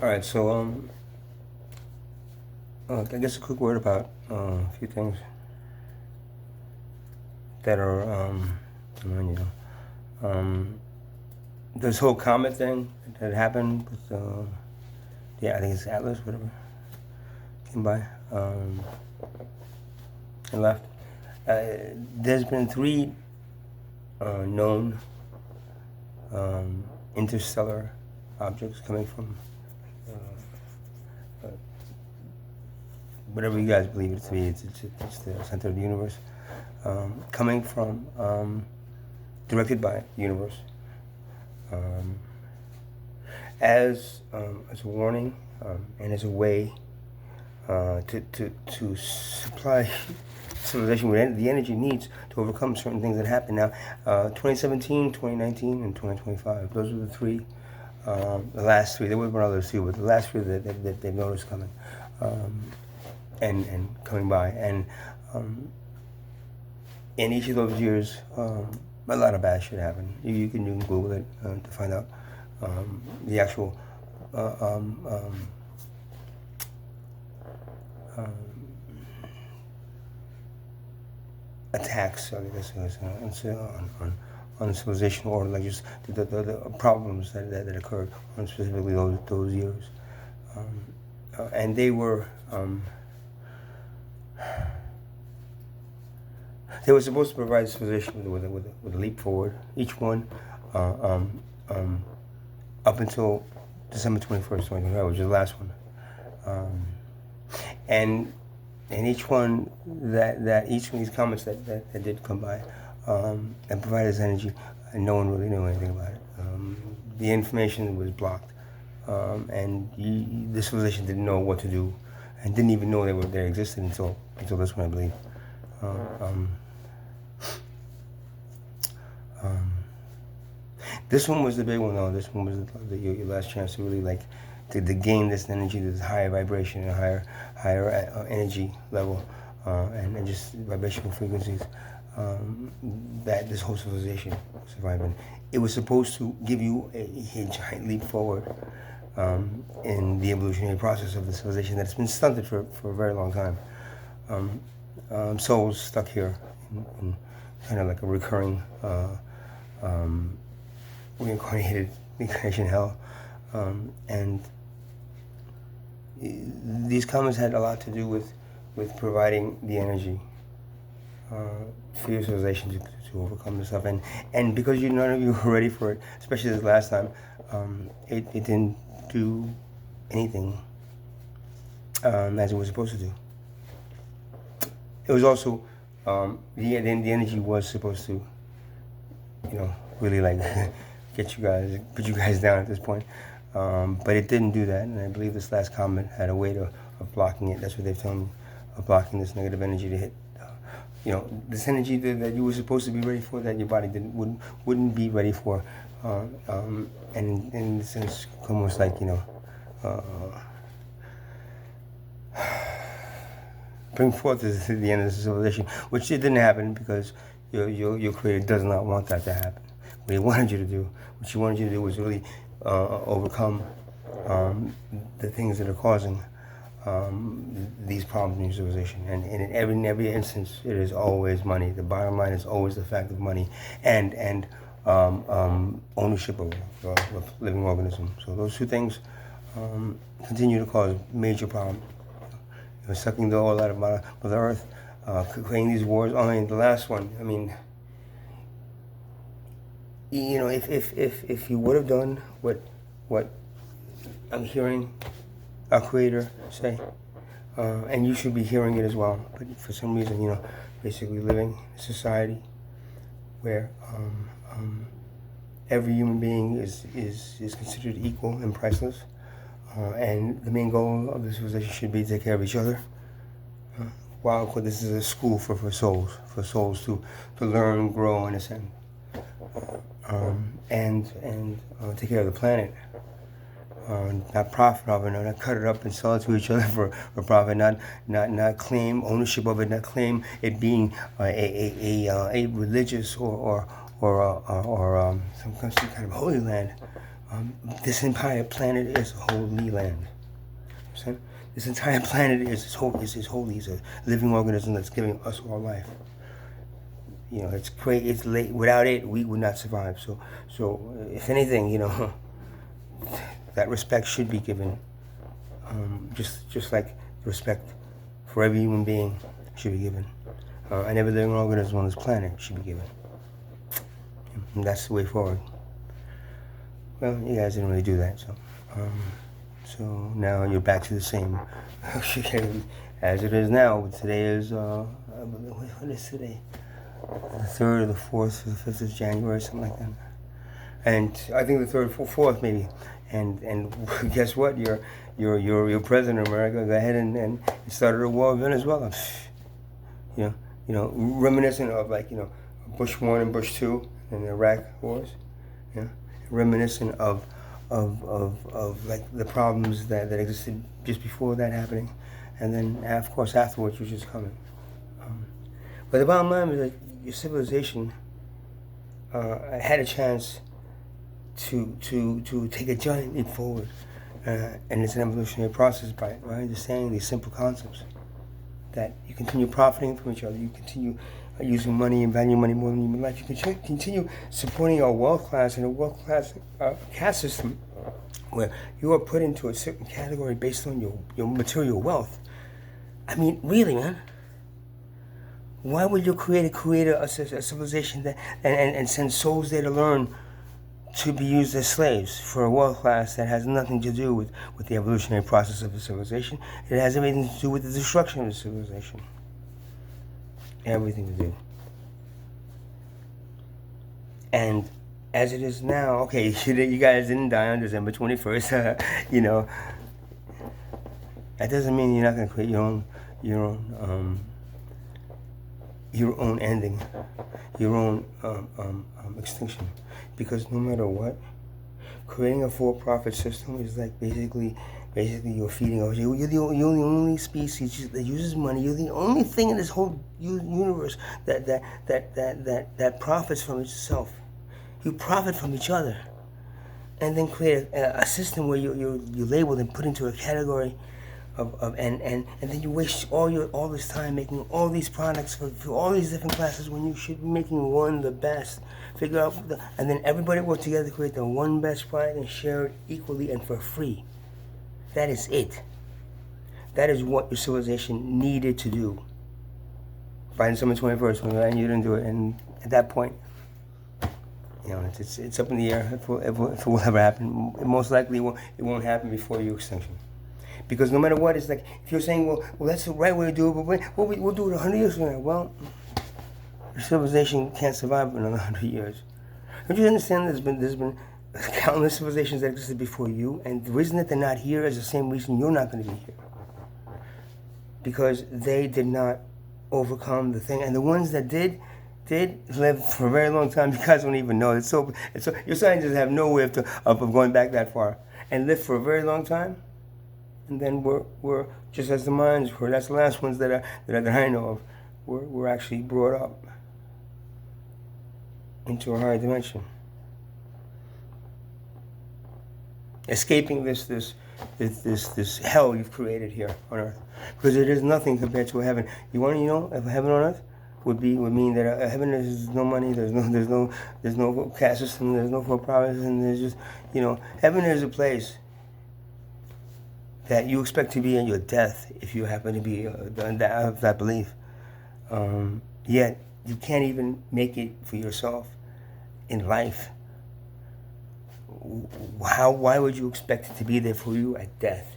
All right, so I guess a quick word about a few things that are this whole comet thing that happened with I think it's Atlas, whatever, came by and left. There's been three known interstellar objects coming from whatever you guys believe it to be. It's the center of the universe, coming from directed by the universe, as a warning and as a way to supply civilization with the energy needs to overcome certain things that happen. Now, 2017, 2019, and 2025. Those are the three. The last three. There were others too, but the last three that they've noticed coming, and coming by, and in each of those years, a lot of bad shit happened. You can Google it to find out the actual attacks, I guess, on civilization, or like just the problems that occurred on specifically those years, and they were supposed to provide civilization with a leap forward. Each one, up until December 21st, 2025, which is the last one, and each one each of these comets that did come by and provided us energy, and no one really knew anything about it. The information was blocked, and the civilization didn't know what to do, and didn't even know they existed until this one, I believe. This one was the big one, though. This one was your last chance to really to gain this energy, this higher vibration, and higher energy level, and just vibrational frequencies that this whole civilization survived in. It was supposed to give you a giant leap forward in the evolutionary process of the civilization that's been stunted for a very long time. Souls stuck here in kind of like a recurring reincarnation hell, and these comets had a lot to do with providing the energy for your civilization to overcome this stuff, and because none of you were ready for it, especially this last time, it didn't do anything as it was supposed to do. It was also the energy was supposed to, really put you guys down at this point, but it didn't do that, and I believe this last comet had a way of blocking it. That's what they've told me, of blocking this negative energy to hit. This energy that you were supposed to be ready for, that your body wouldn't be ready for, and in a sense, almost like bring forth the end of the civilization, which it didn't happen because your creator does not want that to happen. What he wanted you to do was really overcome the things that are causing these problems in your civilization. And in every instance, it is always money. The bottom line is always the fact of money and ownership of living organisms. So those two things continue to cause major problems. Sucking the oil out of Mother Earth, creating these wars. The last one, if you would have done what I'm hearing our Creator say, and you should be hearing it as well, but for some reason, basically living in a society where every human being is considered equal and priceless, and the main goal of the civilization should be to take care of each other. Wow, this is a school for souls to learn, grow, and ascend, and take care of the planet. Not profit of it, not cut it up and sell it to each other for profit. Not claim ownership of it. Not claim it being a religious or some kind of holy land. This entire planet is a holy land. Understand? This entire planet is holy. It's a living organism that's giving us all life. It's great. It's late. Without it, we would not survive. So if anything, that respect should be given. Just like respect for every human being should be given, and every living organism on this planet should be given. And that's the way forward. Well, you guys didn't really do that, so now you're back to the same as it is now. Today is what is today? The 3rd or the 4th or the 5th of January, something like that. And I think the 3rd, 4th maybe. And guess what? Your president of America go ahead and started a war with Venezuela. Reminiscent of Bush 1 and Bush 2 and the Iraq wars. Reminiscent of like the problems that existed just before that happening, and then of course afterwards, which is coming. But the bottom line is that your civilization had a chance to take a giant leap forward, and it's an evolutionary process by understanding these simple concepts. That you continue profiting from each other, you continue using money and value money more than human life. You can continue supporting our wealth class and a wealth class caste system where you are put into a certain category based on your material wealth. I mean, really, man. Why would you create a civilization that and send souls there to learn to be used as slaves for a wealth class that has nothing to do with the evolutionary process of the civilization? It has everything to do with the destruction of the civilization. Everything to do. And as it is now, okay, you guys didn't die on December 21st, that doesn't mean you're not going to create your own ending, your own extinction. Because no matter what, creating a for-profit system is like basically you're feeding us. You're the only species that uses money. You're the only thing in this whole universe that profits from itself. You profit from each other, and then create a system where you're labeled and put into a category and then you waste all this time making all these products for all these different classes when you should be making one the best. Figure out and then everybody work together to create the one best product and share it equally and for free. That is it. That is what your civilization needed to do. By December 21st, and you didn't do it, and at that point, it's up in the air if it will ever happen. Most likely it won't happen before your extinction. Because no matter what, it's like, if you're saying, well, that's the right way to do it, but we'll do it 100 years from now. Well, your civilization can't survive for another 100 years. Don't you understand there's been countless civilizations that existed before you, and the reason that they're not here is the same reason you're not going to be here. Because they did not overcome the thing. And the ones that did live for a very long time. You guys don't even know. It's so your scientists have no way of going back that far. And live for a very long time. And then we're just as the Mayans were. That's the last ones that I know of. We're actually brought up into a higher dimension, escaping this hell you've created here on Earth, because it is nothing compared to a heaven. You want to know if a heaven on Earth would mean that a heaven is no money, there's no caste system, there's no for-profit, and there's just heaven is a place that you expect to be in your death if you happen to be of that belief. Yet you can't even make it for yourself in life. Why would you expect it to be there for you at death?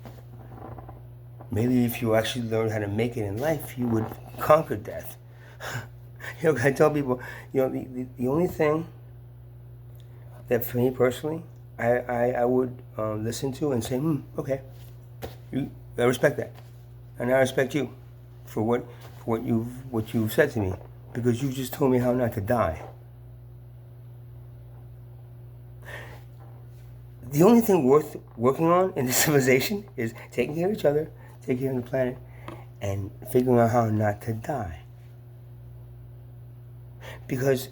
Maybe if you actually learned how to make it in life, you would conquer death. I tell people, the only thing that for me personally, I would listen to and say, okay. I respect that, and I respect you for what you've said to me, because you just told me how not to die. The only thing worth working on in this civilization is taking care of each other, taking care of the planet, and figuring out how not to die. Because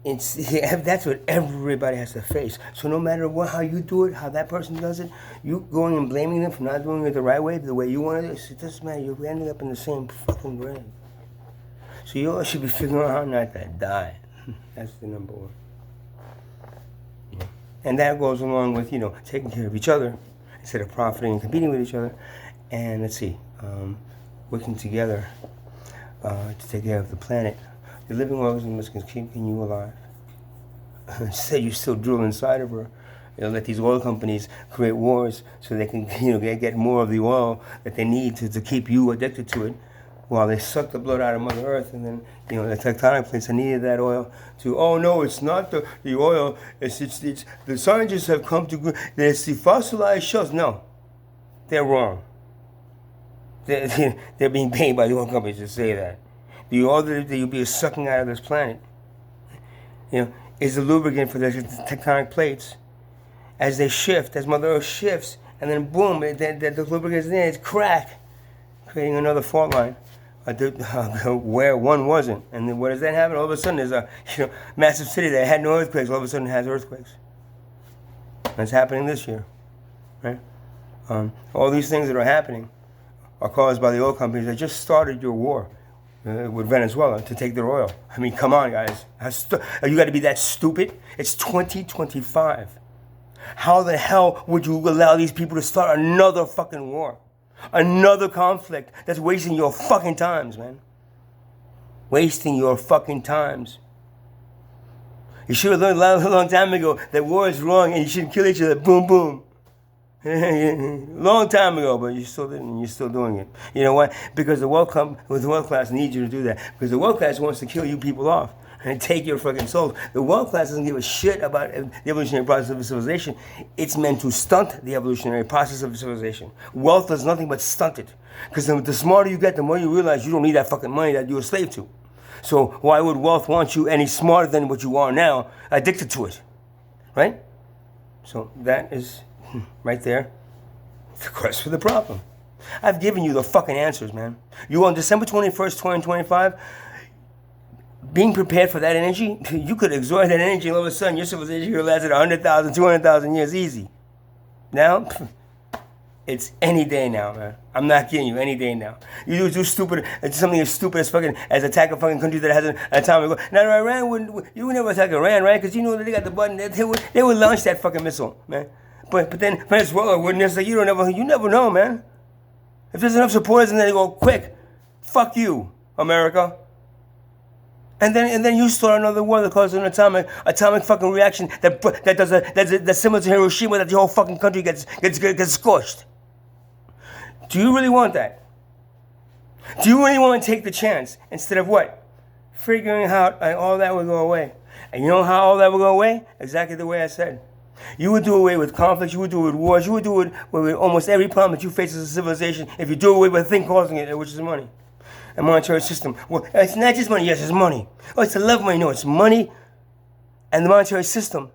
That's what everybody has to face. So no matter how you do it, how that person does it, you going and blaming them for not doing it the right way, the way you want it doesn't matter. You're ending up in the same fucking grave. So you all should be figuring out how not to die. That's the number one. Yeah. And that goes along with, taking care of each other instead of profiting and competing with each other. And let's see, working together to take care of the planet. The living organism is keeping you alive. Say you still drool inside of her. Let these oil companies create wars so they can, get more of the oil that they need to keep you addicted to it, while they suck the blood out of Mother Earth, and then, the tectonic plates that needed that oil to, oh no, it's not the oil, it's the scientists have come to, that it's the fossilized shells. No, they're wrong. They're being paid by the oil companies to say that. The oil that you'll be sucking out of this planet, is the lubricant for the tectonic plates. As they shift, as Mother Earth shifts, and then boom, the lubricant is there, it's crack, creating another fault line where one wasn't. And then what does that happen? All of a sudden, there's a massive city that had no earthquakes. All of a sudden, it has earthquakes. That's happening this year, right? All these things that are happening are caused by the oil companies that just started your war with Venezuela to take their oil. I mean, come on, guys. You got to be that stupid? It's 2025. How the hell would you allow these people to start another fucking war? Another conflict that's wasting your fucking times, man. Wasting your fucking times. You should have learned a long time ago that war is wrong and you shouldn't kill each other. Boom, boom. Long time ago, but you still didn't. You're still doing it. You know why? Because the world class needs you to do that. Because the world class wants to kill you people off and take your fucking souls. The world class doesn't give a shit about the evolutionary process of civilization. It's meant to stunt the evolutionary process of civilization. Wealth does nothing but stunt it. Because the smarter you get, the more you realize you don't need that fucking money that you're a slave to. So why would wealth want you any smarter than what you are now, addicted to it? Right? So that is right there the crux for the problem. I've given you the fucking answers, man. You on December 21st, 2025, being prepared for that energy, you could absorb that energy and all of a sudden your civilization could last 100,000, 200,000 years easy. Now, it's any day now, man. I'm not kidding you, any day now. You do stupid, something as stupid as fucking, as attack a fucking country that has an atomic bomb. Now, Iran you would never attack Iran, right? Because you know that they got the button, they would launch that fucking missile, man. But then Venezuela wouldn't. It's like you never know, man. If there's enough supporters and then they go, quick, fuck you, America. And then you start another war that causes an atomic fucking reaction that's similar to Hiroshima, that the whole fucking country gets scorched. Do you really want that? Do you really want to take the chance instead of what? Figuring out all that will go away. And you know how all that will go away? Exactly the way I said. You would do away with conflicts, you would do it with wars, you would do it with almost every problem that you face as a civilization if you do away with the thing causing it, which is money. A monetary system. Well, it's not just money, yes, it's money. Oh, it's the love of money. No, it's money and the monetary system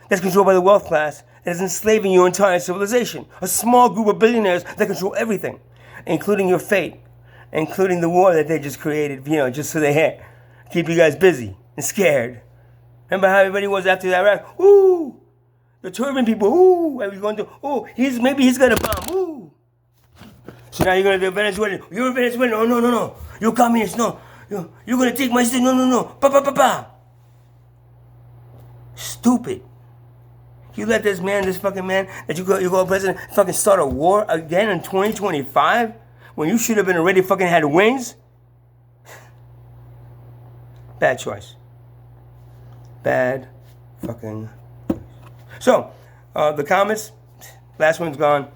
that's controlled by the wealth class that is enslaving your entire civilization. A small group of billionaires that control everything, including your fate, including the war that they just created, just so they keep you guys busy and scared. Remember how everybody was after Iraq? Ooh! The turban people, ooh, what are we going to do? Oh, maybe he's got a bomb, ooh. So now you're going to do Venezuelan. You're a Venezuelan. Oh, no. You're communist, no. You're going to take my city. No. Pa. Stupid. You let this fucking man, that you call president, fucking start a war again in 2025? When you should have been already fucking had wings? Bad choice. Bad fucking. So, the comets, last one's gone.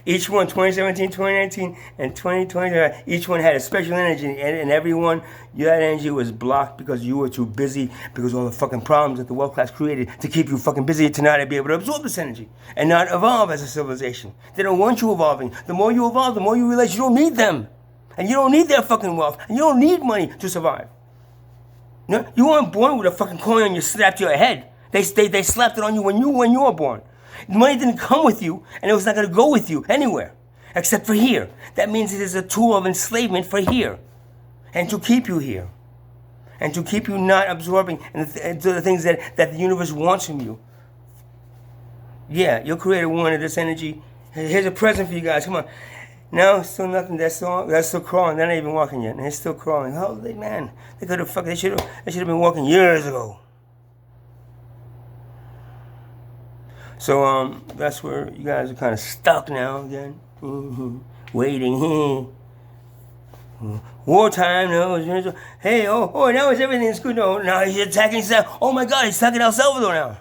Each one, 2017, 2019, and 2020, each one had a special energy, and every one, that energy was blocked because you were too busy, because all the fucking problems that the world class created to keep you fucking busy to not be able to absorb this energy and not evolve as a civilization. They don't want you evolving. The more you evolve, the more you realize you don't need them. And you don't need their fucking wealth, and you don't need money to survive. You weren't born with a fucking coin on you strapped to your head. They slapped it on you when you were born. The money didn't come with you, and it was not going to go with you anywhere, except for here. That means it is a tool of enslavement for here, and to keep you here. and to keep you not absorbing into the things that the universe wants from you. Yeah, your creator wanted this energy. Here's a present for you guys. Come on. No, still nothing. They're still crawling. They're not even walking yet. And they're still crawling. Holy man. They could have they should have been walking years ago. So that's where you guys are kind of stuck now again. Waiting. Wartime, no. Hey, now everything's good. No, now he's attacking South. Oh my God, he's attacking El Salvador now.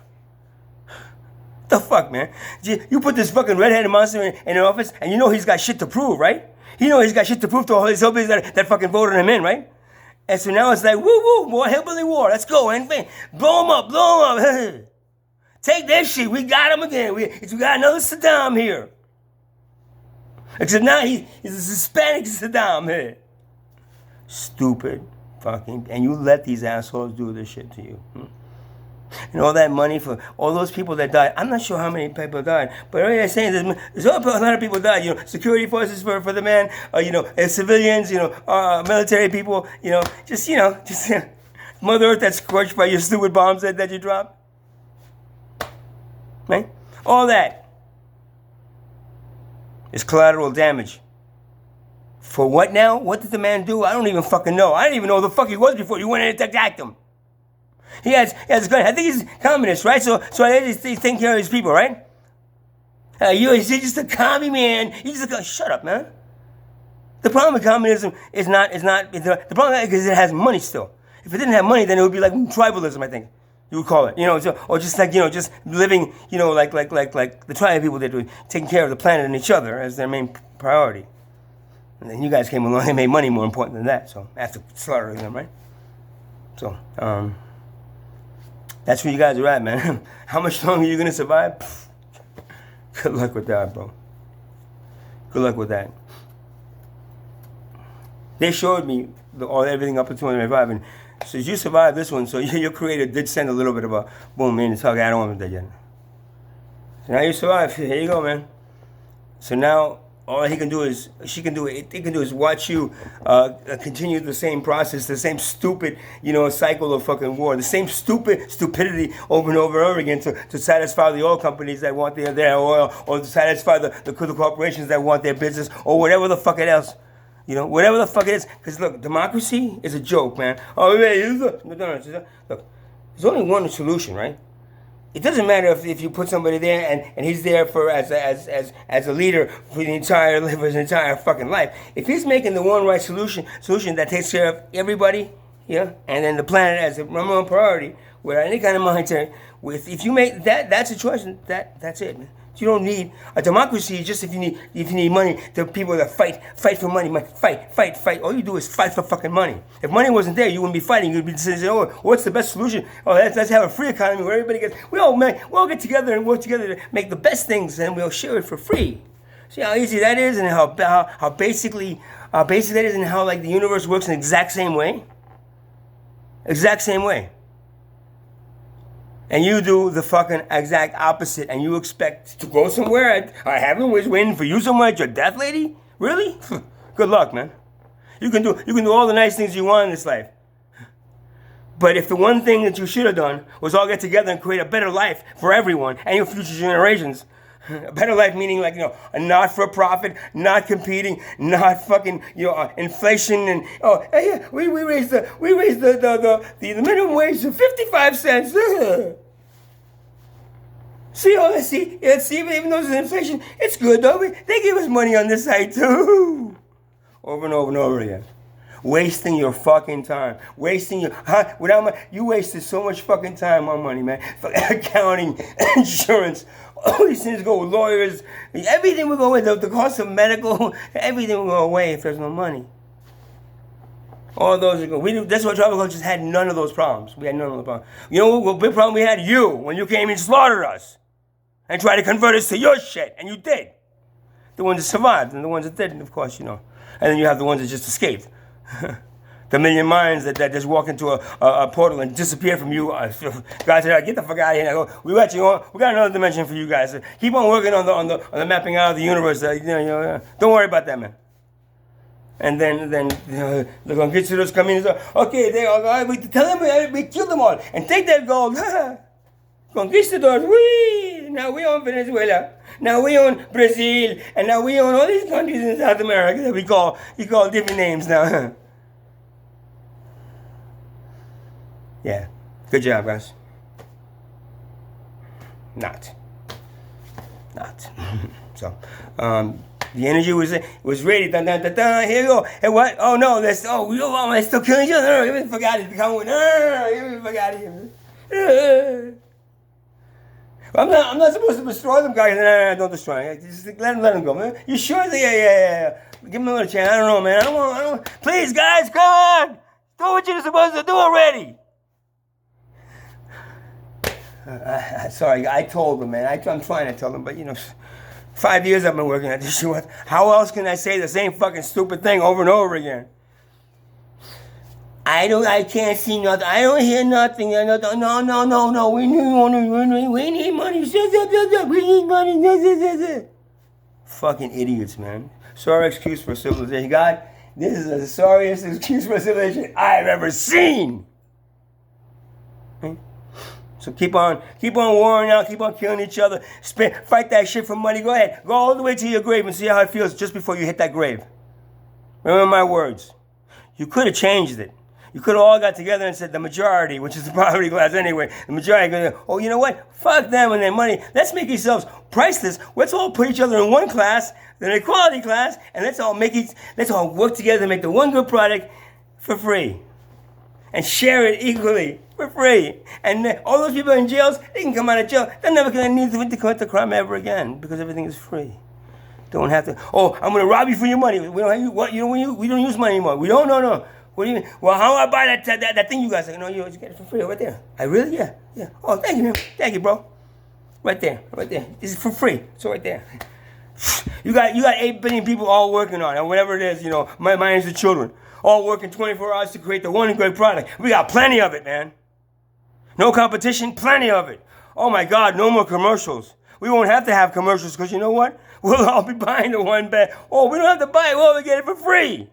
The fuck, man? You put this fucking redheaded monster in an office, and you know he's got shit to prove, right? You know he's got shit to prove to all his hillbillies that fucking voted him in, right? And so now it's like, woo, more hillbilly war. Let's go, man. Blow him up. Take that shit. We got him again. We got another Saddam here. Except now he's a Hispanic Saddam here. Stupid fucking. And you let these assholes do this shit to you. And all that money for all those people that died. I'm not sure how many people died, but I'm saying there's a lot of people died. Security forces for the man, civilians, military people, just Mother Earth that's scorched by your stupid bombs that you dropped. Right? All that is collateral damage. For what now? What did the man do? I don't even fucking know. I didn't even know who the fuck he was before you went in and attacked him. He has a gun. I think he's communist, right? So I just think here his people, right? He's just a commie man. He's just shut up, man. The problem with communism is not the problem is because it has money still. If it didn't have money, then it would be like tribalism, I think you would call it. Or just like just living, like the tribe people that were taking care of the planet and each other as their main priority. And then you guys came along and made money more important than that. So after slaughtering them, right? So that's where you guys are at, man. How much longer are you going to survive? Good luck with that, bro. Good luck with that. They showed me everything up to 205, and so you survived this one, so your creator did send a little bit of a boom, man, it's okay, I don't want that yet. So now you survived. Here you go, man. So now all she can do is watch you continue the same process, the same stupid, cycle of fucking war, the same stupidity over and over again to satisfy the oil companies that want their oil, or to satisfy the corporations that want their business, or whatever the fuck it else. Whatever the fuck it is. Because look, democracy is a joke, man. Oh, man, look, there's only one solution, right? It doesn't matter if you put somebody there and he's there for as a leader for his entire fucking life. If he's making the one right solution that takes care of everybody, and then the planet as a number one priority, without any kind of monetary, if you make that's a choice, that's it, man. You don't need a democracy. Just if you need money, the people that fight for money, fight. All you do is fight for fucking money. If money wasn't there, you wouldn't be fighting. You'd be saying, "Oh, what's the best solution? Oh, let's have a free economy where everybody we all get together and work together to make the best things, and we'll share it for free." See how easy that is, and how basically that is, and how like the universe works in the exact same way. Exact same way. And you do the fucking exact opposite, and you expect to go somewhere. I haven't was waiting for you somewhere at your death, lady? Really? Good luck, man. You can do all the nice things you want in this life. But if the one thing that you should have done was all get together and create a better life for everyone and your future generations, a better life meaning like a not for profit, not competing, not fucking inflation and we raised the minimum wage to 55 cents. See even though there's inflation, it's good though. They give us money on this side too. Over and over and over again. Wasting your fucking time. You wasted so much fucking time on money, man. Accounting, insurance, all these things go with lawyers. Everything will go away. The cost of medical, everything will go away if there's no money. All those are go. That's why tribal cultures had none of those problems. We had none of those problems. You know what big problem we had? You, when you came and slaughtered us and tried to convert us to your shit, and you did. The ones that survived and the ones that didn't, of course, And then you have the ones that just escaped. The million minds that just walk into a portal and disappear from you. God said, "Get the fuck out of here!" I go, we got another dimension for you guys. Keep on working on the mapping out of the universe. Don't worry about that, man. And then the conquistadors come in and say, okay, we tell them we killed them all and take that gold. Conquistadors, now we own Venezuela, now we own Brazil, and now we own all these countries in South America that we call different names now. Yeah, good job, guys. Not. So, the energy was ready. Dun, dun, dun, dun, here you go. And what? Oh no, they're still killing each other. You forgot it. You forgot it. I'm not supposed to destroy them, guys. No, don't destroy them. Just let them go, man. You sure? Yeah. Give them a little chance. I don't know, man. I don't. Please, guys, come on. Do what you're supposed to do already. Sorry, I told them, man. I'm trying to tell them, but 5 years I've been working at this shit. How else can I say the same fucking stupid thing over and over again? I can't see nothing. I don't hear nothing. No. We need money. We need money. Fucking idiots, man. Sorry excuse for civilization. God, this is the sorriest excuse for civilization I've ever seen. So keep on warring out, keep on killing each other, fight that shit for money. Go ahead. Go all the way to your grave and see how it feels just before you hit that grave. Remember my words. You could have changed it. You could have all got together and said the majority, which is the poverty class anyway, the majority goes, oh, you know what? Fuck them and their money. Let's make ourselves priceless. Let's all put each other in one class, an equality class, and let's all work together to make the one good product for free. And share it equally for free. And all those people in jails, they can come out of jail. They're never going to need to commit the crime ever again because everything is free. Don't have to. Oh, I'm going to rob you for your money. We don't use money anymore. We don't. No. What do you mean? Well, how do I buy that thing you guys? No, you get it for free right there. I really? Yeah. Oh, thank you, man. Thank you, bro. Right there. This is for free. It's right there. You got 8 billion people all working on it, whatever it is. Minus the children. All working 24 hours to create the one great product. We got plenty of it, man. No competition, plenty of it. Oh my God, no more commercials. We won't have to have commercials because you know what? We'll all be buying the one bag. Oh, we don't have to buy it. Well, we get it for free.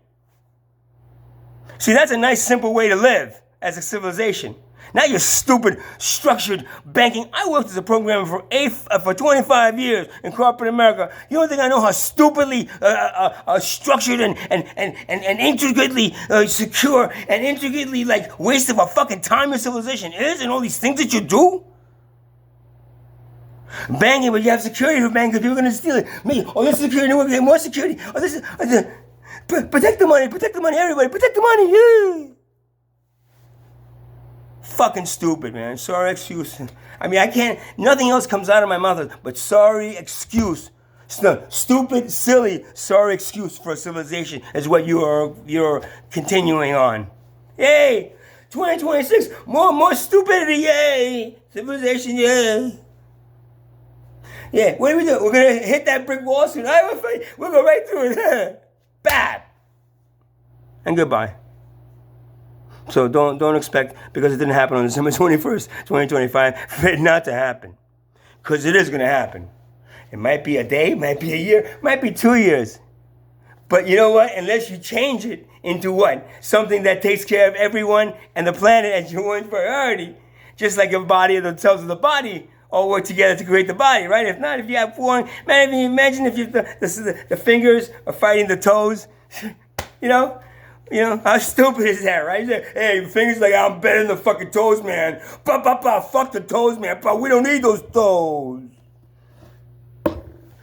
See, that's a nice, simple way to live as a civilization. Not your stupid, structured banking. I worked as a programmer for 25 years in corporate America. You don't think I know how stupidly structured and intricately secure and intricately waste of a fucking time your civilization is and all these things that you do? Banking, but you have security for banking because you're going to steal it. This security, we're getting more security. Protect the money, everybody, protect the money, yeah. Fucking stupid, man. Sorry excuse. I mean, I can't, nothing else comes out of my mouth but sorry excuse. Stupid, silly, sorry excuse for civilization is what you're continuing on. Yay! 2026, more stupidity, yay! Civilization, yay! Yeah, what do we do? We're gonna hit that brick wall soon. We'll go right through it. Bad. And goodbye. So don't expect, because it didn't happen on December 21st, 2025, for it not to happen. Because it is going to happen. It might be a day, might be a year, might be 2 years. But you know what? Unless you change it into what? Something that takes care of everyone and the planet as your one priority. Just like your body and the cells of the body all work together to create the body, right? If not, if you have 4, man, if you imagine if the fingers are fighting the toes, you know, how stupid is that, right? Hey, fingers like, I'm better than the fucking toes, man. Fuck the toes, man. But we don't need those toes.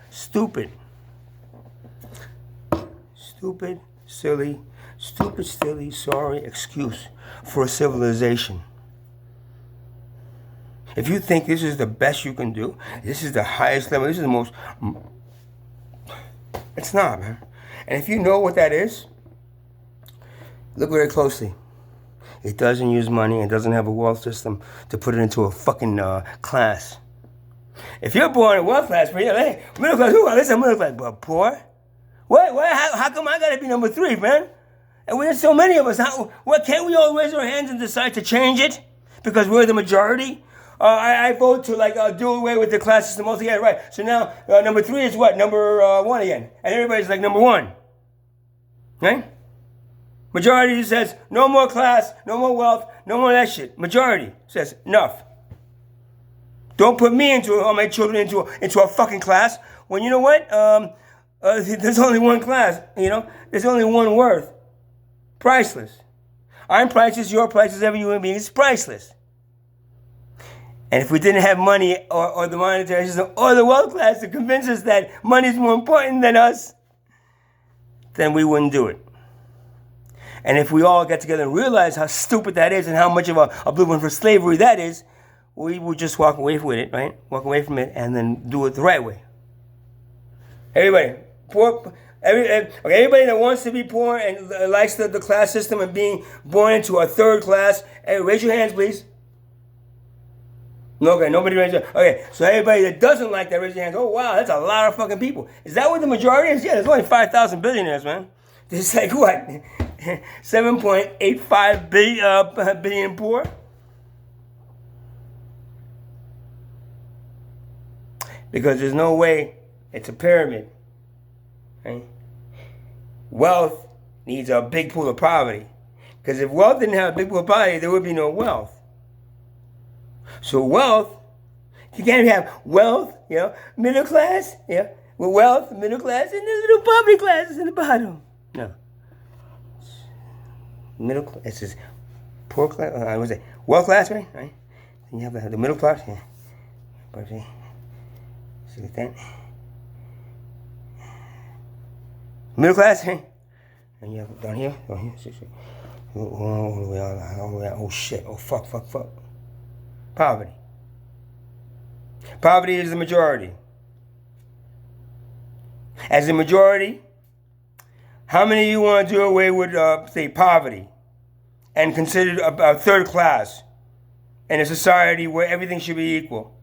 Stupid, silly, sorry excuse for a civilization. If you think this is the best you can do, this is the highest level, this is the most... It's not, man. And if you know what that is, look very closely. It doesn't use money. It doesn't have a wealth system to put it into a fucking class. If you're born in wealth class, hey, middle class, listen, middle class, but poor? What? How come I gotta be number 3, man? And there's so many of us. Can't we all raise our hands and decide to change it? Because we're the majority? I vote to do away with the class system altogether, right? So now number 3 is what? Number 1 again. And everybody's like number 1. Right? Majority says no more class, no more wealth, no more that shit. Majority says enough. Don't put me all my children into a fucking class when you know what? There's only one class, There's only one worth. Priceless. I'm priceless, your priceless, every human being is priceless. And if we didn't have money or the monetary system or the wealth class to convince us that money is more important than us, then we wouldn't do it. And if we all get together and realize how stupid that is and how much of a blueprint for slavery that is, we would just walk away with it, right? Walk away from it and then do it the right way. Everybody, everybody that wants to be poor and likes the class system and being born into a third class, raise your hands, please. Okay, nobody raised your hands. Okay, so everybody that doesn't like that, raise your hands. Oh, wow, that's a lot of fucking people. Is that what the majority is? Yeah, there's only 5,000 billionaires, man. There's like, what, 7.85 billion poor? Because there's no way, it's a pyramid. Right? Wealth needs a big pool of poverty. Because if wealth didn't have a big pool of poverty, there would be no wealth. So wealth, you can't have wealth, middle class, with wealth, middle class, and there's little poverty classes in the bottom. No. Middle class, it says poor class, what's it? Wealth class, right? Then you have the middle class, yeah. See that? Middle class, right? And you have down here, see. All the way out, oh shit, oh fuck. Poverty. Poverty is the majority. As a majority, how many of you want to do away with, say, poverty and consider a third class in a society where everything should be equal?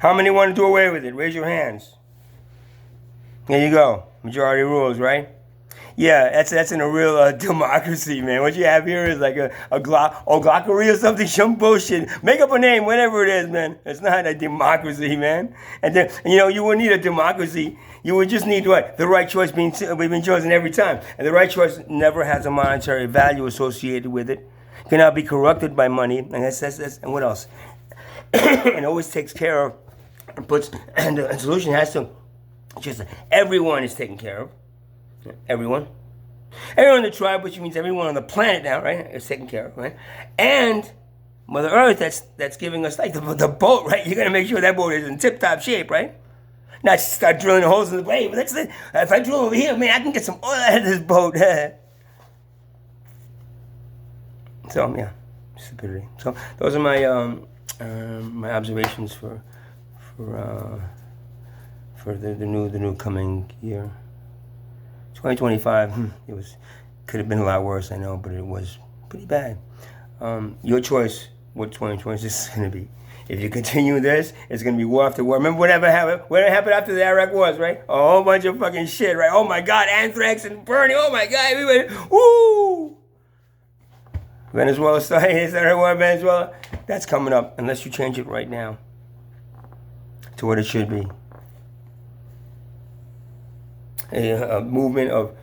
How many want to do away with it? Raise your hands. There you go. Majority rules, right? Yeah, that's in a real democracy, man. What you have here is like a glockery or something, some bullshit. Make up a name, whatever it is, man. It's not a democracy, man. And then, you wouldn't need a democracy. You would just need what? The right choice being chosen every time. And the right choice never has a monetary value associated with it. Cannot be corrupted by money. And and what else? It always takes care of, and the solution has to, just everyone is taken care of. Everyone in the tribe, which means everyone on the planet now, right, is taken care of, right? And Mother Earth, that's giving us like the boat, right? You're gonna make sure that boat is in tip-top shape, right? Not start drilling holes in the blade, but if I drill over here, man, I can get some oil out of this boat. So yeah, stupidity. So those are my my observations for the new coming year. 2025, could have been a lot worse, I know, but it was pretty bad. Your choice, what 2020 is going to be. If you continue this, it's going to be war after war. Remember what happened after the Iraq wars, right? A whole bunch of fucking shit, right? Oh my God, anthrax and burning, oh my God, everybody, woo! Venezuela started war in Venezuela. That's coming up, unless you change it right now to what it should be. A movement of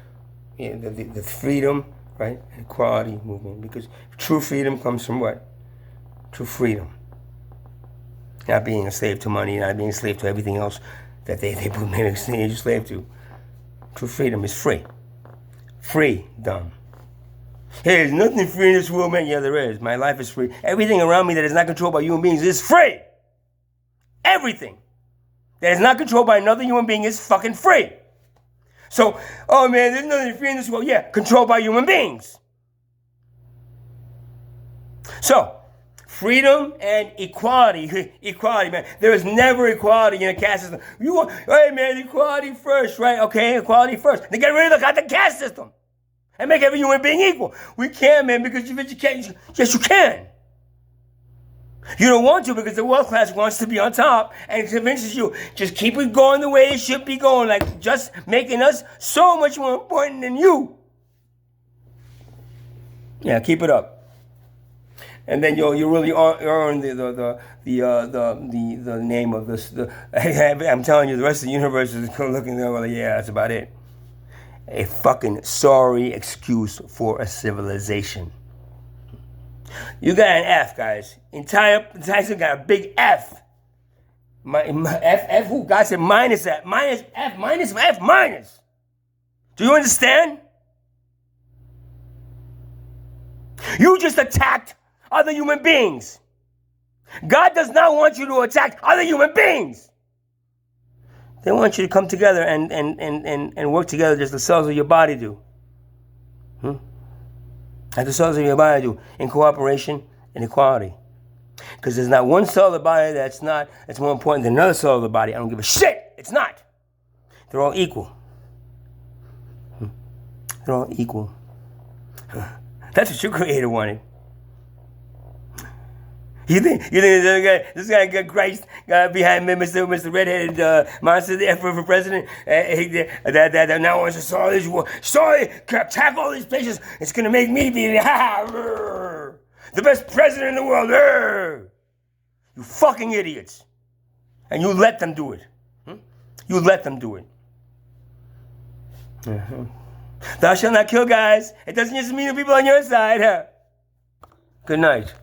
the freedom, right? Equality movement. Because true freedom comes from what? True freedom. Not being a slave to money, not being a slave to everything else that they made a slave to. True freedom is free. Freedom. Hey, there's nothing free in this world, man. Yeah, there is. My life is free. Everything around me that is not controlled by human beings is free. Everything that is not controlled by another human being is fucking free. So, oh man, there's nothing free in this world. Yeah, controlled by human beings. So, freedom and equality. Equality, man. There is never equality in a caste system. Hey man, equality first, right? Okay, equality first. They get rid of the caste system and make every human being equal. We can, man, because you can't. Yes, you can. You don't want to because the wealth class wants to be on top and convinces you, just keep it going the way it should be going, like just making us so much more important than you. Yeah, keep it up. And then you really earn the name of this. I'm telling you, the rest of the universe is looking there like, yeah, that's about it. a fucking sorry excuse for a civilization. You got an F, guys. Entire got a big F. F who? God said minus that. Minus F, minus F, minus. Do you understand? You just attacked other human beings. God does not want you to attack other human beings. They want you to come together and work together just the cells of your body do. Like the cells of your body do, in cooperation and equality. Because there's not one cell of the body that's more important than another cell of the body. I don't give a shit. It's not. They're all equal. They're all equal. That's what your creator wanted. You think this guy got Christ behind me, Mr. Redheaded monster there for president? That now wants to solve this war. Attack all these patients. It's gonna make me be the best president in the world. You fucking idiots. And you let them do it. You let them do it. Thou shalt not kill, guys. It doesn't just mean the people on your side. Good night.